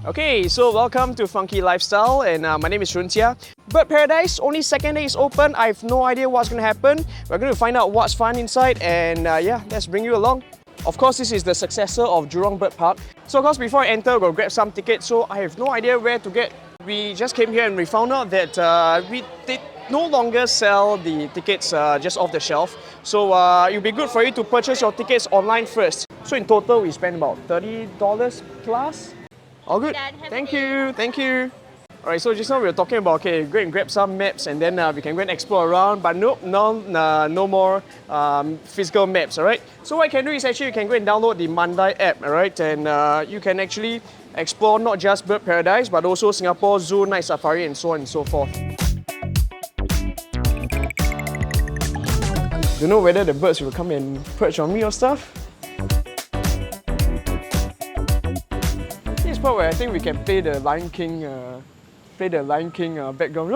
Okay, so welcome to Funky Lifestyle, and my name is Runtia. Bird Paradise, only second day is open. I have no idea what's going to happen. We're going to find out what's fun inside, and yeah, let's bring you along. Of course, this is the successor of Jurong Bird Park. So of course, before I enter, we'll grab some tickets, so I have no idea where to get. We just came here and we found out that we did no longer sell the tickets just off the shelf. So it'll be good for you to purchase your tickets online first. So in total, we spent about $30 plus. All good. Thank you. Thank you. Alright, so just now we were talking about, okay, go and grab some maps and then we can go and explore around, but nope, no more physical maps, alright? So what you can do is actually you can go and download the Mandai app, alright? And you can actually explore not just Bird Paradise, but also Singapore Zoo, Night Safari, and so on and so forth. Don't know whether the birds will come and perch on me or stuff. This is part where I think we can play the Lion King background.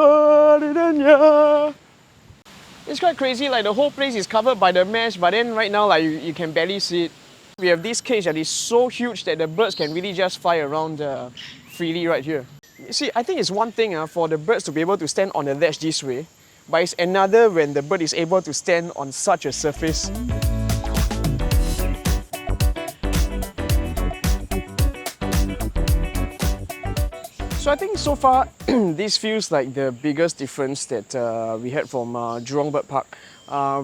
It's quite crazy, like the whole place is covered by the mesh, but then right now like you can barely see it. We have this cage that is so huge that the birds can really just fly around freely right here. You see, I think it's one thing for the birds to be able to stand on the ledge this way, but it's another when the bird is able to stand on such a surface. So I think so far, this feels like the biggest difference that we had from Jurong Bird Park.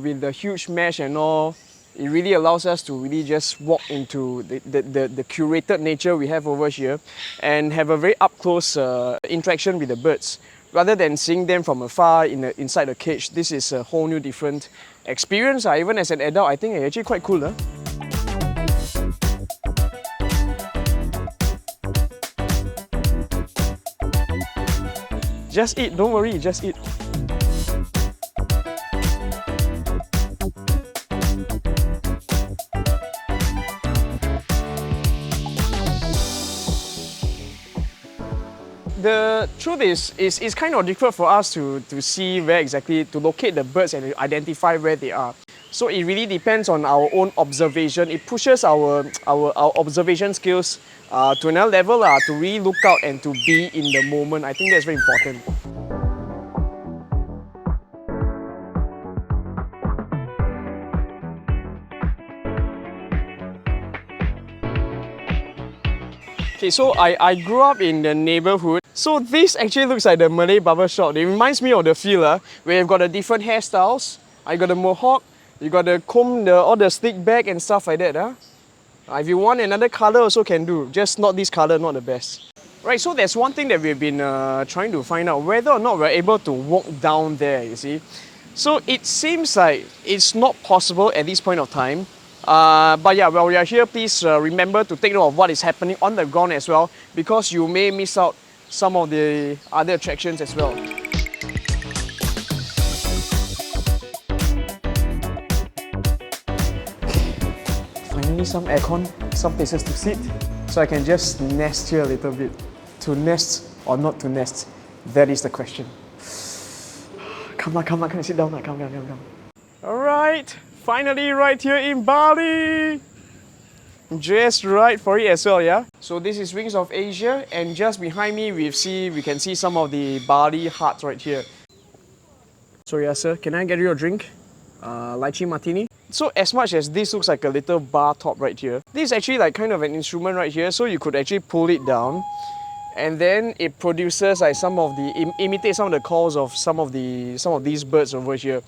With the huge mesh and all, it really allows us to really just walk into the curated nature we have over here and have a very up-close interaction with the birds. Rather than seeing them from afar inside the cage, this is a whole new different experience. Even as an adult, I think it's actually quite cool. Just eat, don't worry, just eat. The truth is it's kind of difficult for us to see where exactly, to locate the birds and identify where they are. So it really depends on our own observation. It pushes our observation skills to another level to really look out and to be in the moment. I think that's very important. Okay, so I grew up in the neighborhood. So this actually looks like the Malay barber shop. It reminds me of the feel where you've got the different hairstyles. I got the mohawk, you got the comb, all the slick back and stuff like that. If you want another color also can do, just not this color, not the best. Right, so there's one thing that we've been trying to find out, whether or not we're able to walk down there, you see. So it seems like it's not possible at this point of time. But yeah, while we are here, please remember to take note of what is happening on the ground as well, because you may miss out some of the other attractions as well. Finally some aircon, some places to sit, so I can just nest here a little bit. To nest or not to nest, that is the question. Come on, sit down, come. Alright, finally right here in Bali! Just right for it as well, yeah? So this is Wings of Asia, and just behind me we can see some of the Bali huts right here. So yeah, sir, can I get you a drink? Lychee martini. So as much as this looks like a little bar top right here, this is actually like kind of an instrument right here, so you could actually pull it down and then it produces like imitates some of the calls of some of these birds over here.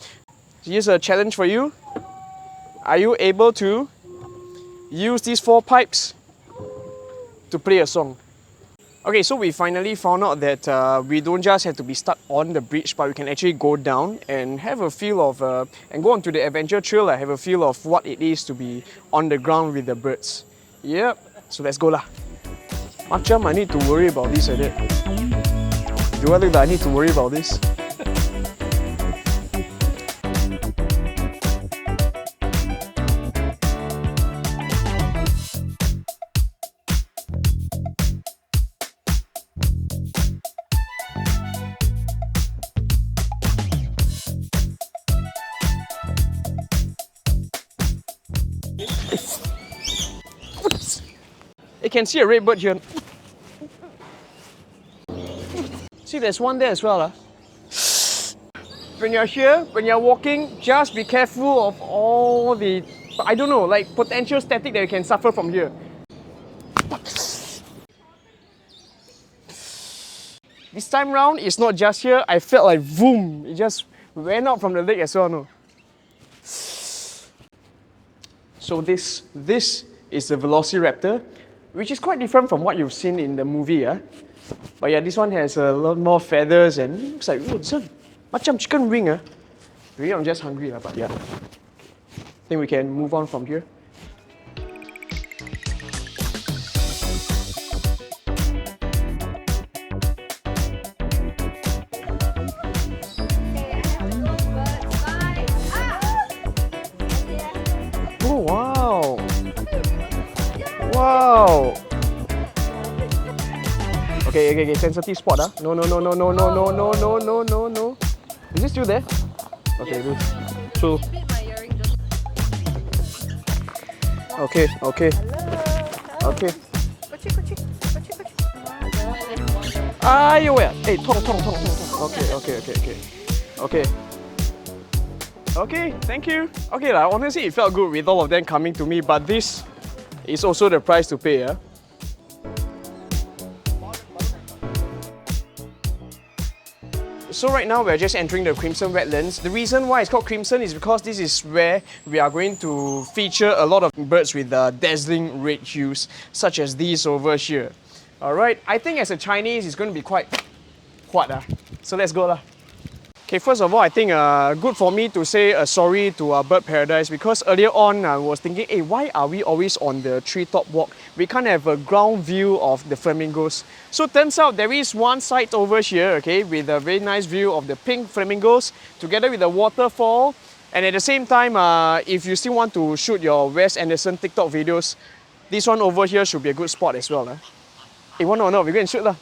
So here's a challenge for you. Are you able to use these 4 pipes to play a song? Okay, so we finally found out that we don't just have to be stuck on the bridge, but we can actually go down and have a feel of, and go onto the adventure trail, have a feel of what it is to be on the ground with the birds. Yep, so let's go lah. Macam I need to worry about this like that. Do I look like I need to worry about this? You can see a red bird here. See, there's one there as well. When you're here, when you're walking, just be careful of all the, I don't know, like potential static that you can suffer from here. This time round, it's not just here. I felt like boom, it just went out from the leg as well. No. So this is the Velociraptor, which is quite different from what you've seen in the movie. But yeah, this one has a lot more feathers and it looks like, oh, this one, macam chicken wing. Maybe I'm just hungry, but yeah. I think we can move on from here. Oh, wow. Wow. Okay, sensitive spot. No. Is it still there? Okay, good. So. Okay. Ayo ya. Hey, tong. Okay, thank you. Okay, honestly, it felt good with all of them coming to me, but this is also the price to pay. So right now we're just entering the Crimson Wetlands. The reason why it's called Crimson is because this is where we are going to feature a lot of birds with dazzling red hues, such as these over here. Alright, I think as a Chinese it's going to be quite what. So let's go lah. Okay, first of all, I think good for me to say sorry to Bird Paradise, because earlier on I was thinking, hey, why are we always on the treetop walk? We can't have a ground view of the flamingos. So turns out there is one site over here, okay, with a very nice view of the pink flamingos together with the waterfall. And at the same time, if you still want to shoot your Wes Anderson TikTok videos, this one over here should be a good spot as well. Hey, want or not, we go and shoot lah.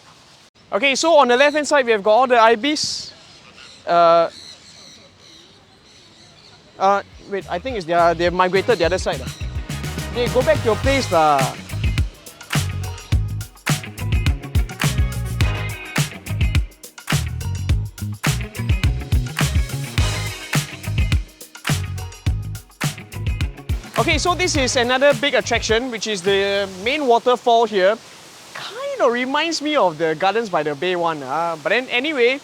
Okay, so on the left hand side we have got all the ibis. Wait, I think it's they migrated the other side. Hey, go back to your place lah. Okay, so this is another big attraction, which is the main waterfall here. Kind of reminds me of the Gardens by the Bay one. But then anyway,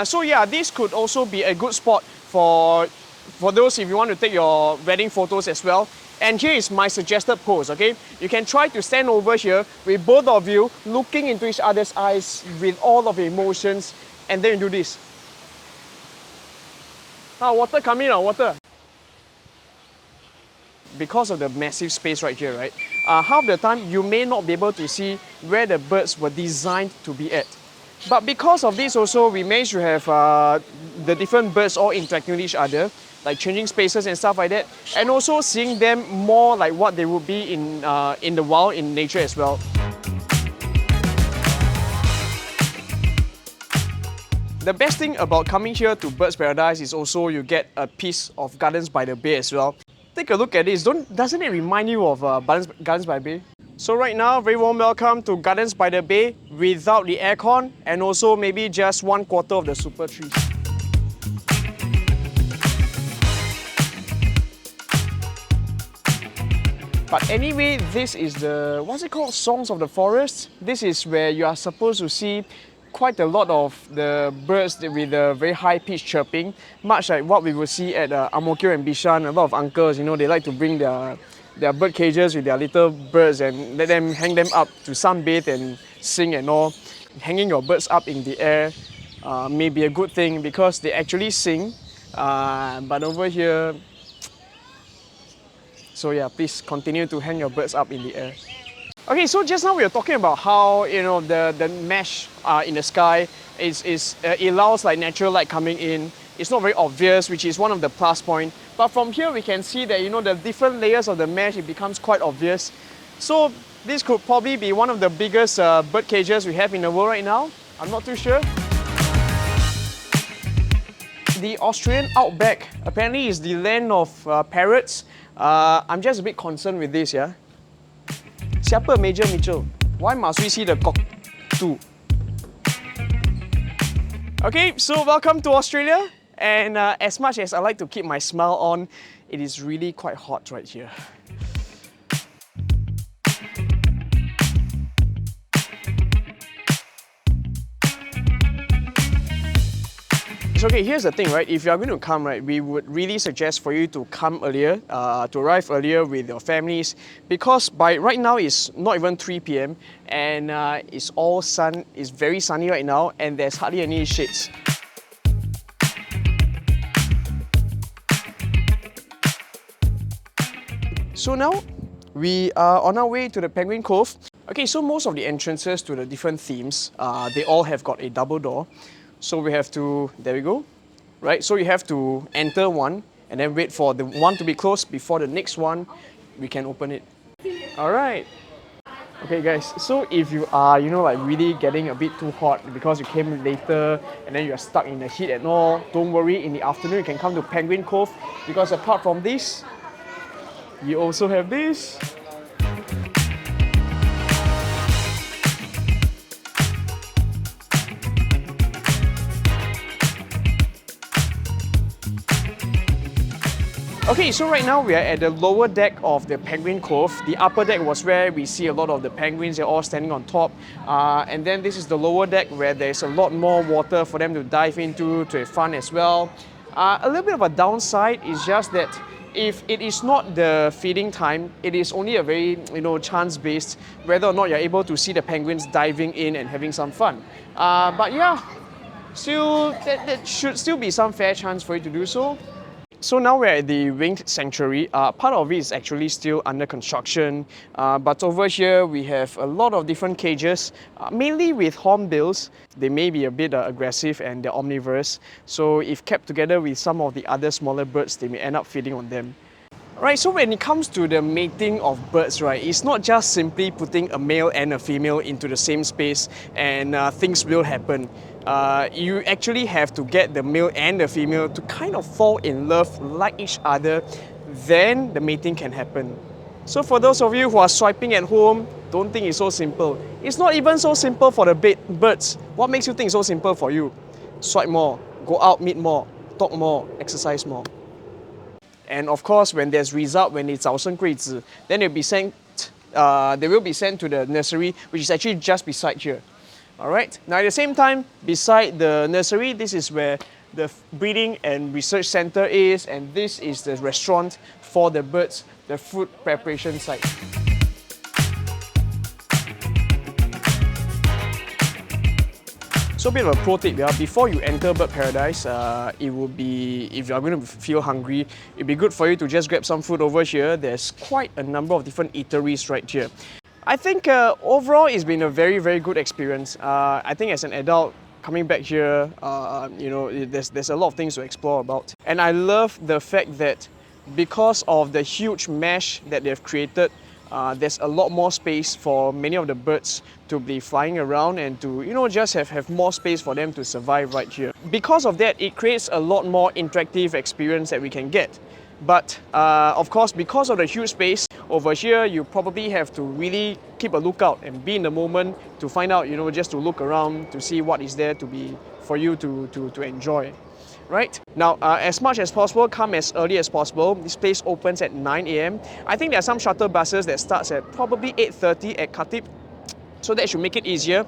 so yeah, this could also be a good spot for those if you want to take your wedding photos as well. And here is my suggested pose, okay? You can try to stand over here with both of you looking into each other's eyes with all of the emotions, and then you do this. Water coming out, water. Because of the massive space right here, right? Half the time you may not be able to see where the birds were designed to be at. But because of this also, we managed to have the different birds all interacting with each other, like changing spaces and stuff like that, and also seeing them more like what they would be in the wild, in nature as well. The best thing about coming here to Birds Paradise is also you get a piece of Gardens by the Bay as well. Take a look at this. Doesn't it remind you of Gardens by the Bay? So right now, very warm welcome to Gardens by the Bay without the aircon, and also maybe just 1/4 of the super trees. But anyway, this is the, what's it called? Songs of the Forest. This is where you are supposed to see quite a lot of the birds with a very high-pitched chirping, much like what we will see at Ang Mo Kio and Bishan. A lot of uncles, you know, they like to bring their bird cages with their little birds and let them hang them up to sunbathe and sing and all. Hanging your birds up in the air may be a good thing because they actually sing, but over here, so yeah, please continue to hang your birds up in the air. Okay, so just now we were talking about how, you know, the mesh in the sky it allows like natural light coming in. It's not very obvious, which is one of the plus points. But from here we can see that, you know, the different layers of the mesh, it becomes quite obvious. So this could probably be one of the biggest bird cages we have in the world right now. I'm not too sure. The Australian outback apparently is the land of parrots. I'm just a bit concerned with this, yeah. Siapa Major Mitchell? Why must we see the cockatoo? Okay, so welcome to Australia. And as much as I like to keep my smile on, it is really quite hot right here. So okay, here's the thing, right? If you're going to come, right, we would really suggest for you to come earlier, to arrive earlier with your families, because by right now it's not even 3 p.m. and it's all sun, it's very sunny right now, and there's hardly any shades. So now we are on our way to the Penguin Cove. Okay, so most of the entrances to the different themes, they all have got a double door. So we have to, there we go, right? So you have to enter one and then wait for the one to be closed before the next one, we can open it. All right. Okay guys, so if you are, like really getting a bit too hot because you came later and then you're stuck in the heat and all, don't worry, in the afternoon you can come to Penguin Cove because apart from this, you also have this. Okay, so right now we are at the lower deck of the Penguin Cove. The upper deck was where we see a lot of the penguins, they're all standing on top. And then this is the lower deck where there's a lot more water for them to dive into to have fun as well. A little bit of a downside is just that if it is not the feeding time, it is only a very, chance-based whether or not you're able to see the penguins diving in and having some fun. But yeah, still, that should still be some fair chance for you to do so. So now we're at the Winged Sanctuary. Part of it is actually still under construction, but over here we have a lot of different cages, mainly with hornbills. They may be a bit aggressive and they're omnivorous, so if kept together with some of the other smaller birds, they may end up feeding on them. Right, so when it comes to the mating of birds, right, it's not just simply putting a male and a female into the same space and things will happen. You actually have to get the male and the female to kind of fall in love, like each other, then the mating can happen. So for those of you who are swiping at home, don't think it's so simple. It's not even so simple for the birds. What makes you think it's so simple for you? Swipe more, go out, meet more, talk more, exercise more. And of course, when there's result, when it's 早生贵子, then they will be sent to the nursery, which is actually just beside here. Alright, now at the same time, beside the nursery, this is where the breeding and research center is, and this is the restaurant for the birds, the food preparation site. So a bit of a pro tip, before you enter Bird Paradise, it would be, if you're going to feel hungry, it'd be good for you to just grab some food over here. There's quite a number of different eateries right here. I think overall it's been a very, very good experience. I think as an adult, coming back here, there's a lot of things to explore about. And I love the fact that because of the huge mesh that they've created, there's a lot more space for many of the birds to be flying around and to, just have more space for them to survive right here. Because of that, it creates a lot more interactive experience that we can get. But of course, because of the huge space over here, you probably have to really keep a lookout and be in the moment to find out, just to look around to see what is there for you to enjoy. Right? Now, as much as possible, come as early as possible. This place opens at 9 a.m. I think there are some shuttle buses that starts at probably 8:30 at Khatib, so that should make it easier.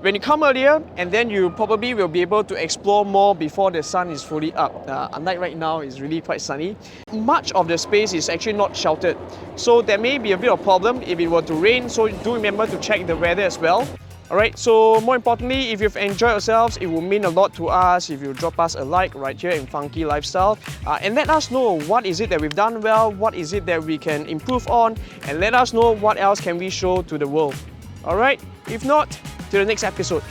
When you come earlier, and then you probably will be able to explore more before the sun is fully up. Unlike right now, it's really quite sunny. Much of the space is actually not sheltered, so there may be a bit of problem if it were to rain, so do remember to check the weather as well. Alright, so more importantly, if you've enjoyed yourselves, it will mean a lot to us if you drop us a like right here in Funky Lifestyle and let us know what is it that we've done well, what is it that we can improve on, and let us know what else can we show to the world. Alright, if not, till the next episode.